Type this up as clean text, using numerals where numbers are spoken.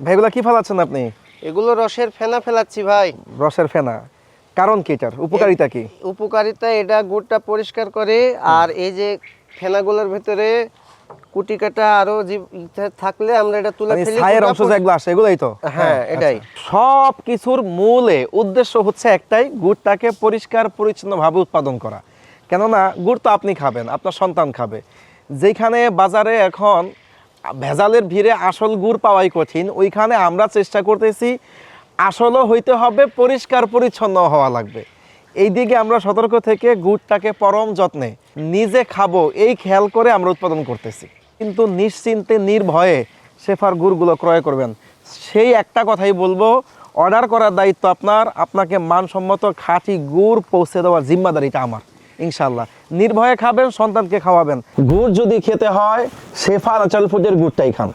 ভাইগুলা কি ফেলাচ্ছেন আপনি? এগুলো রসের ফেনা ফেলাচ্ছি ভাই। রসের ফেনা, কারণ কি এটার উপকারিতা কি? উপকারিতা এটা গুড়টা পরিষ্কার করে, আর এই যে ফেনাগুলোর ভিতরে কুটি কাটা আরো থাকলে আমরা এটা তুলে ফেলি। ছায়ের অংশ যেগুলো আসে এগুলাই তো? হ্যাঁ, এটাই। সব কিছুর মূলে উদ্দেশ্য হচ্ছে একটাই, গুড়টাকে পরিষ্কার পরিচ্ছন্নভাবে উৎপাদন করা। কেননা গুড় তো আপনি খাবেন, আপনার সন্তান খাবে। যেখানে বাজারে এখন ভেজালের ভিড়ে আসল গুড় পাওয়াই কঠিন, ওইখানে আমরা চেষ্টা করতেছি আসলও হইতে হবে, পরিষ্কার পরিচ্ছন্ন হওয়া লাগবে। এই দিকে আমরা সতর্ক থেকে গুড়টাকে পরম যত্নে নিজে খাবো এই খেয়াল করে আমরা উৎপাদন করতেছি। কিন্তু নিশ্চিন্তে নির্ভয়ে শেফার গুড়গুলো ক্রয় করবেন। সেই একটা কথাই বলবো, অর্ডার করার দায়িত্ব আপনার, আপনাকে মানসম্মত খাঁটি গুড় পৌঁছে দেওয়ার জিম্মাদারিটা আমার। ইনশাল্লাহ নির্ভয়ে খাবেন, সন্তানকে খাওয়াবেন। গুড় যদি খেতে হয় শেফা ন্যাচারাল ফুডের গুড়টাই খান।